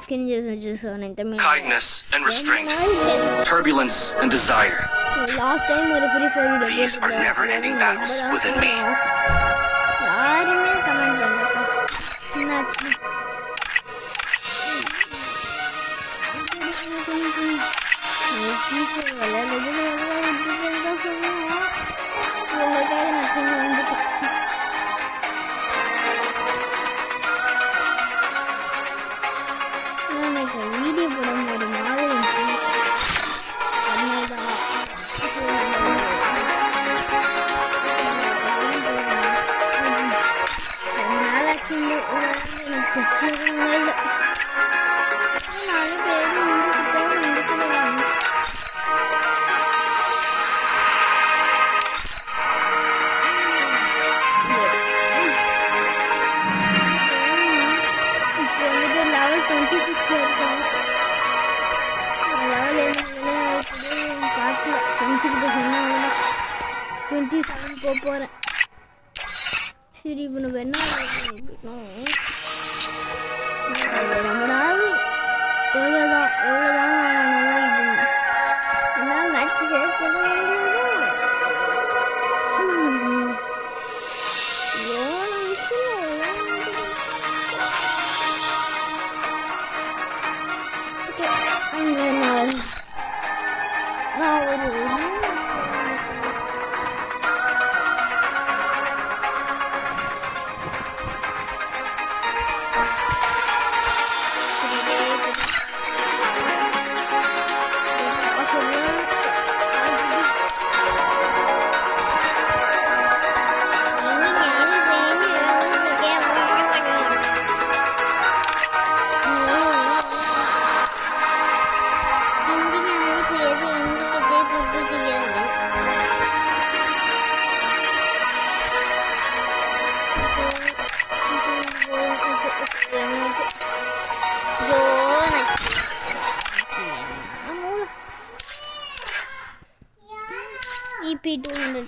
skin చేసాను tamil kindness and restraint, turbulence and desire. last time ஒரு free fire video These are never-ending battles within me. யாருமே comment பண்ணலப்பா என்னாச்சு video போடும்போது மாதிரி level 26 இருக்கோம். level காட்டல ஃப்ரெண்ட்ஸுக்கிட்ட சொன்னாங்க 27 போகிறேன். சரி இப்போ நம்ம என்ன நம்மளால் எவ்வளோதான் என்ன மேட்ச் சேர்க்கணும் EP200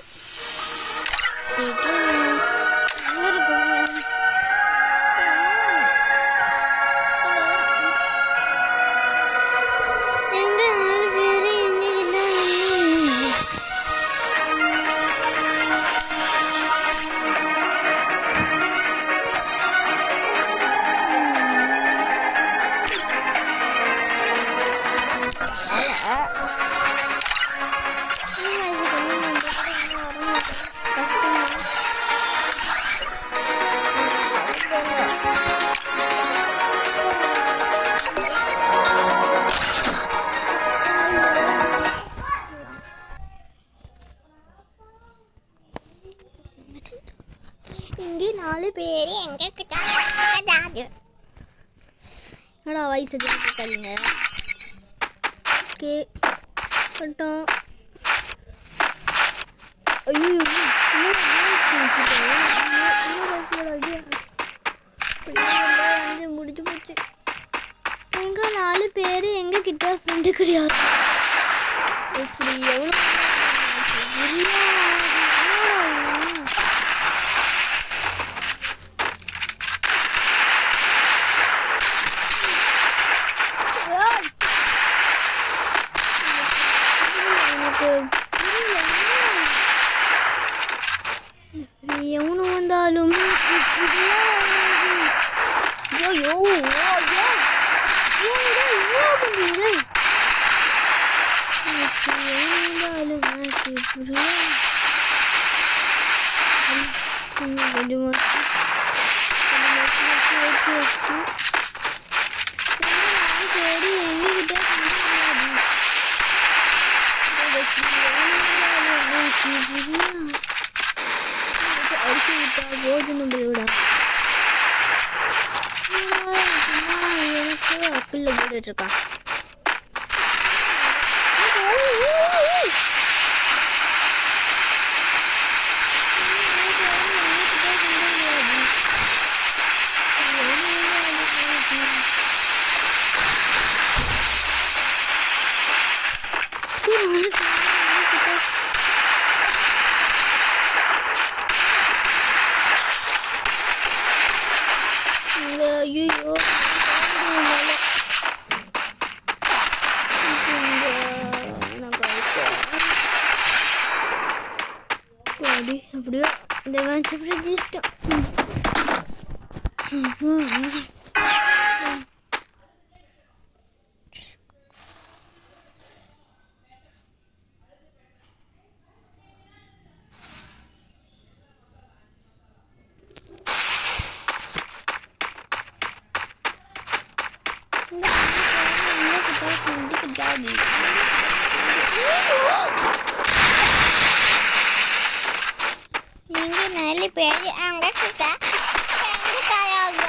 இங்கே 4 பேர் எங்க கிட்ட என்னடா வயசு கேட்காதீங்க கட்டும் ஐயோ முடிச்சு போச்சு எங்க 4 பேர் எங்க கிட்ட ஃப்ரெண்டு கிடையாது எவ்வளோ எவனு வந்தாலும் அப்பில் போட்டுட்டு இருக்கான் ஐயோ அப்படியோ இந்த மேட்ச் அப்படி ஜெயிச்சிட்டோம். நீங்க நல்ல பேர் அங்க கிட்ட காயாங்க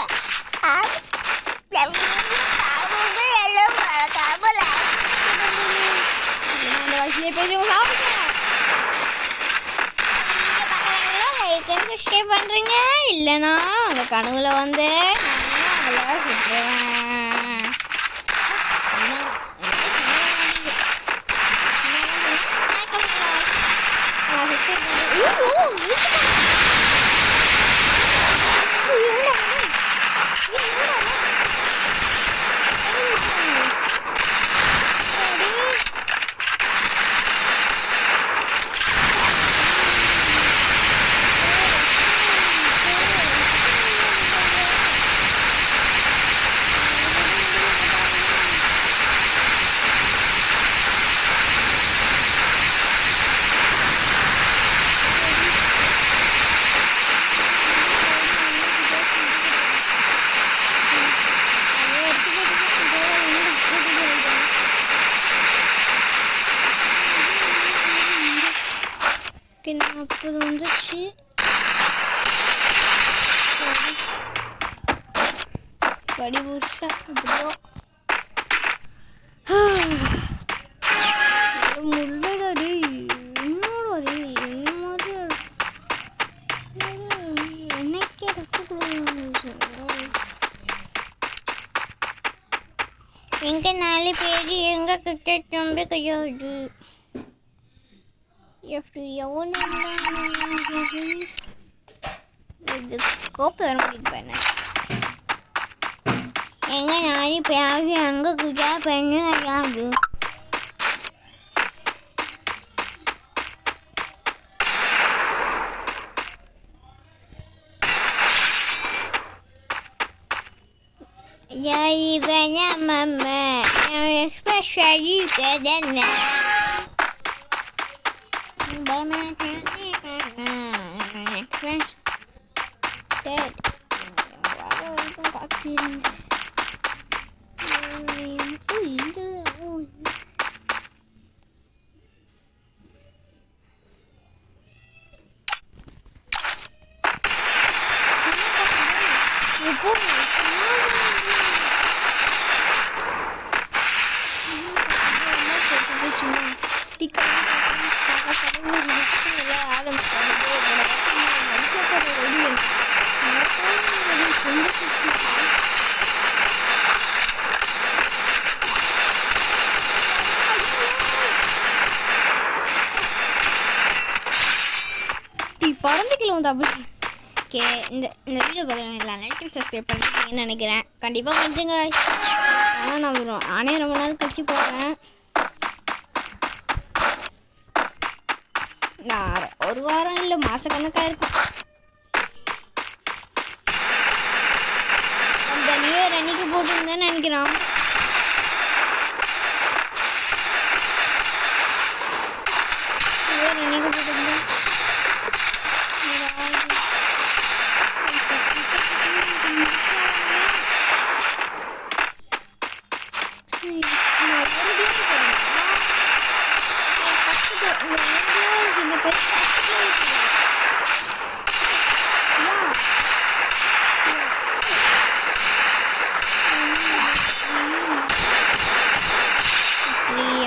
பண்றீங்க இல்லைன்னா அந்த கனவுல வந்து நான் சுற்றுவேன். அப்போது வந்துச்சு. படி முடிச்சா முள்ளடாடி என்னோட என்ன மாதிரி என்னைக்கே எங்க 4 பேர் எங்க கிட்ட ரொம்ப கிடையாது. இது ஸ்கோப் வர முடியும். எங்க 4 பேர் அங்க கிட்ட பெண்ணு கிடையாது. இவனா மாமா especially கடனா பறந்துக்கலாம் வந்து அப்படி ஓகே. இந்த வீடியோ பார்க்குறேன் லைக் அண்ட் சப்ஸ்கிரைப் பண்ணிருக்கீங்கன்னு நினைக்கிறேன். கண்டிப்பாக பண்ணுங்க. ஆனால் நானே ரொம்ப நாள் கழிச்சு போகிறேன். நான் ஒரு வாரம் இல்லை மாதக்கணக்காக இருக்கும். அந்த நியூ இயர் அன்னைக்கு போட்டுருந்தேன்னு நினைக்கிறேன். நியூ இயர் அன்னைக்கு போட்டுருந்தேன்.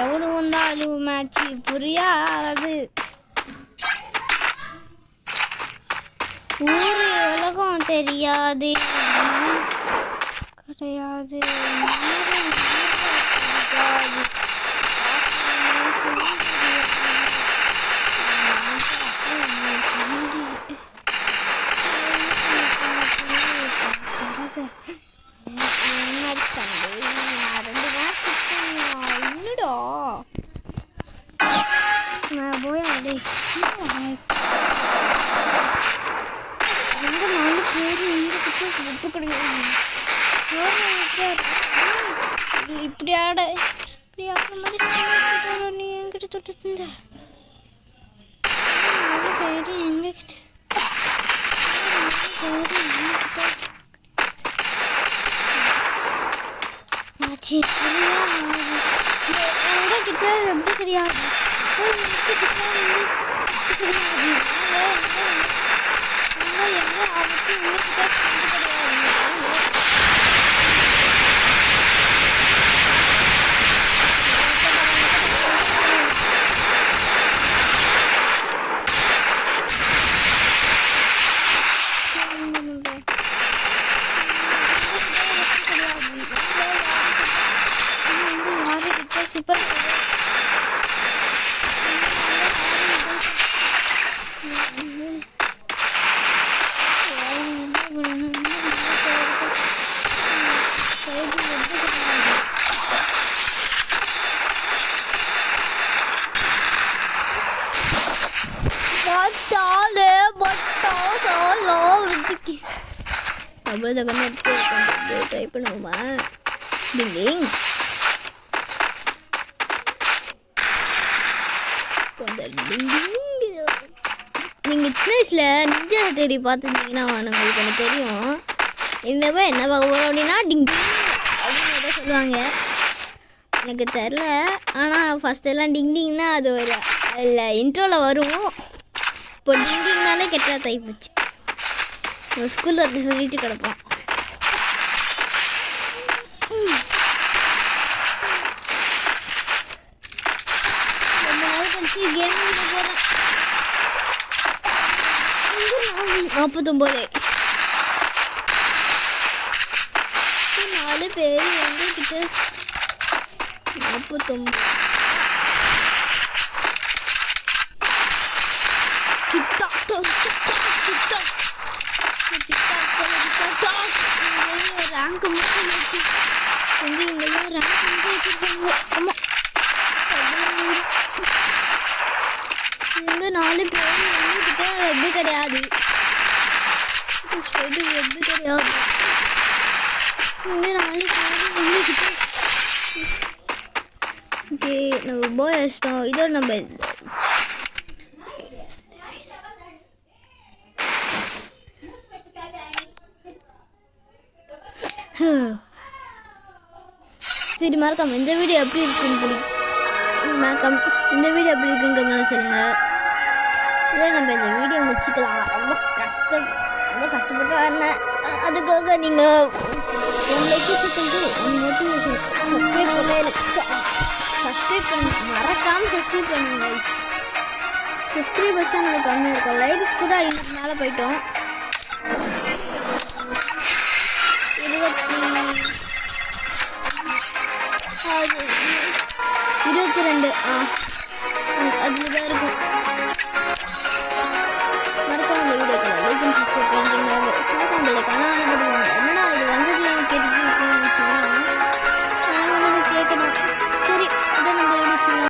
எவ்வளவு வந்தாலும் மேட்ச் புரியாது. ஊரு உலகம் தெரியாது கிடையாது. நான் போய் உப்பு கிடையாது. இப்படி ஆட இப்படி ஆடுற மாதிரி நீ என்கிட்ட தொட்டு தந்த பேரு எங்ககிட்ட ஆச்சு. எங்க கிட்ட ரொம்ப தெரியாது. சூப்பர் ட்ரை பண்ணுவோமா? நீங்கள் சின்ன வயசில் நிஞ்சா தேடி பார்த்துருந்தீங்கன்னா உங்களுக்கு எனக்கு தெரியும். இந்த மாதிரி என்ன பார்க்க போகிறோம் அப்படின்னா டிங் அப்படின்னு சொல்லுவாங்க. எனக்கு தெரில, ஆனால் ஃபஸ்ட்டெல்லாம் டிங்டிங்னா அது ஒரு இல்லை இன்ட்ரோவில் வரும். இப்போ டிங்டிங்னாலே கெட்டா தைப்போச்சு. ஒரு ஸ்கூலில் அப்படி சொல்லிட்டு கிடப்போம். கேம் போகிறேன் 49 4 பேர் வந்து கிட்ட 49 ரேங்க் ஆமாம் 4 பேர் கிட்ட வெப்பு கிடையாது. வெப்பு கிடையாது. 4 பேர் கிட்ட ஓகே நம்ம போய் வச்சிட்டோம். இதோட நம்ம சரி மறக்காம இந்த வீடியோ எப்படி இருக்குன்னு மறக்காம இந்த வீடியோ எப்படி இருக்குன்னு கமெண்ட்ல சொல்லுங்கள். இதை நம்ம இந்த வீடியோ முடிச்சுக்கலாம். ரொம்ப கஷ்டப்பட்டு வரேன். அதுக்காக நீங்கள் மோட்டிவேஷன் சப்ஸ்கிரைப் பண்ண மறக்காமல் சப்ஸ்கிரைப் பண்ணுங்க. சப்ஸ்கிரைபர்ஸ் தான் நமக்கு கம்மியாக இருக்கும். லைக்ஸ் கூட 5 மேலே போயிட்டோம். 22 அதில் தான் இருக்கும். மறக்காம இந்த வீடியோக்கு லைக் அண்ட் சப்ஸ்கிரைப் பண்ணுறீங்க. என்னடா இது வந்ததுல கேட்டுட்டு இருக்கேன்னு நினச்சிங்கன்னா நான் கேட்கணும்.